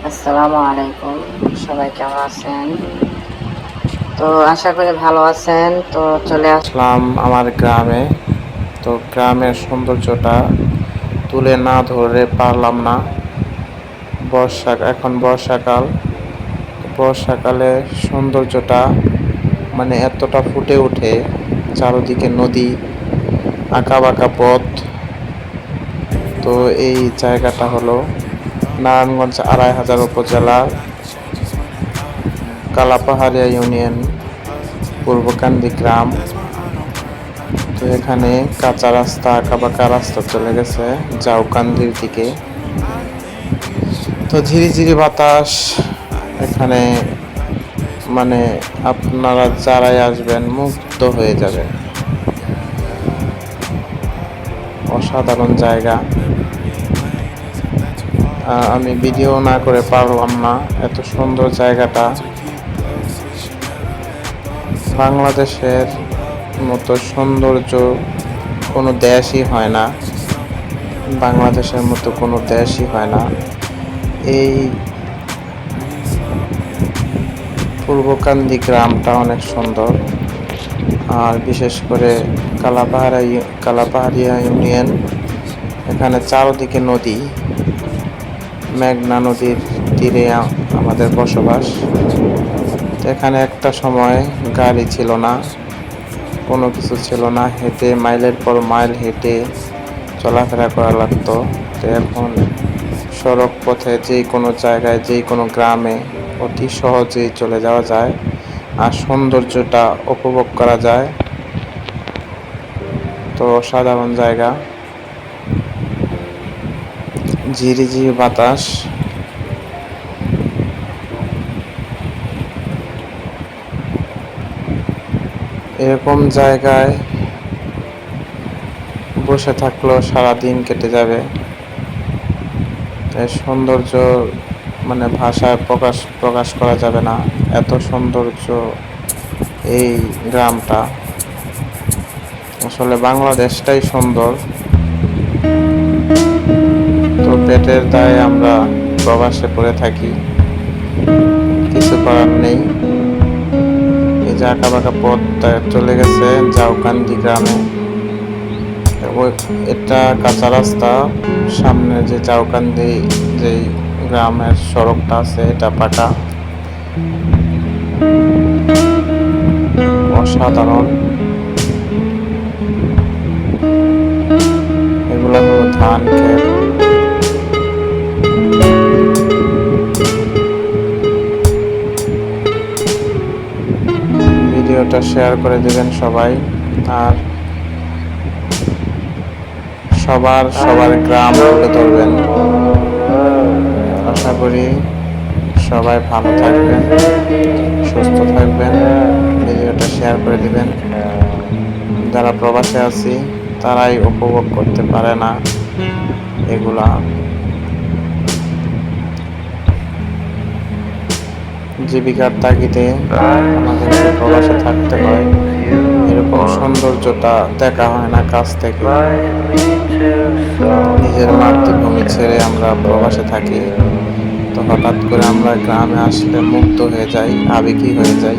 আসসালামু আলাইকুম, সবাই কেমন আছেন? তো আশা করি ভালো আছেন। তো চলে আসলাম আমার গ্রামে। তো গ্রামের সৌন্দর্যটা তুলে না ধরে পারলাম না। এখন বর্ষাকাল। বর্ষাকালে সৌন্দর্যটা মানে এতটা ফুটে ওঠে, চারদিকে নদী, আঁকা বাঁকা পথ। তো এই জায়গাটা হলো নারায়ণগঞ্জ ২৫০০ উপজেলার কালাপাহাড়িয়া ইউনিয়ন পূর্বকান্দি গ্রাম। তো এখানে কাঁচা রাস্তা, আঁকাবাঁকা রাস্তা চলে গেছে জাউকান্দির দিকে। তো ঝিরিঝিরি বাতাস এখানে, মানে আপনারা যারাই আসবেন মুগ্ধ হয়ে যাবেন। অসাধারণ জায়গা। আমি ভিডিও না করে পারলাম না, এত সুন্দর জায়গাটা। বাংলাদেশের মতো সৌন্দর্য কোনো দেশই হয় না, বাংলাদেশের মতো কোনো দেশই হয় না। এই পূর্বকান্দি গ্রামটা অনেক সুন্দর। আর বিশেষ করে কালাপাহাড়িয়া ইউনিয়ন, এখানে চারদিকে নদী, মেঘনা নদীর তীরে আমাদের বসবাস। এখানে একটা সময় গাড়ি ছিল না, কোনো কিছু ছিল না, হেঁটে মাইলের পর মাইল হেঁটে চলাফেরা করা লাগতো। তো এখন সড়ক পথে যে কোনো জায়গায়, যে কোনো গ্রামে অতি সহজেই চলে যাওয়া যায় আর সৌন্দর্যটা উপভোগ করা যায়। তো অসাধারণ জায়গা, ঝিরিঝিরি বাতাস। এরকম জায়গায় বসে থাকলেও সারাদিন কেটে যাবে। এর সৌন্দর্য মানে ভাষায় প্রকাশ করা যাবে না, এত সৌন্দর্য এই গ্রামটা। আসলে বাংলাদেশটাই সুন্দর। তো পেটের দায়ে আমরা প্রবাসে পড়ে থাকি, কিছু করার নেই। এই যে আঁকাবাঁকা পথ চলে গেছে জাউকান্দি গ্রামে। এটা কাঁচা রাস্তা, সামনে যে জাউকান্দি যে গ্রামের সড়কটা আছে এটা পাকা। অসাধারণ। এগুলো হলো ধান ক্ষেত। ভিডিওটা শেয়ার করে দিবেন সবাই। আর সবার গ্রাম তুলে ধরবেন। আশা করি সবাই ভালো থাকবেন, সুস্থ থাকবেন। ভিডিওটা শেয়ার করে দিবেন। যারা প্রবাসে আছি তারাই উপভোগ করতে পারে না এগুলা। জীবিকার তাগিদে আমাদের প্রবাসে থাকতে হয়। এরকম সৌন্দর্যটা দেখা হয় না কাছ থেকে। নিজের মাতৃভূমি ছেড়ে আমরা প্রবাসে থাকি, তো হঠাৎ করে আমরা গ্রামে আসলে মুগ্ধ হয়ে যাই, আবেগী হয়ে যাই।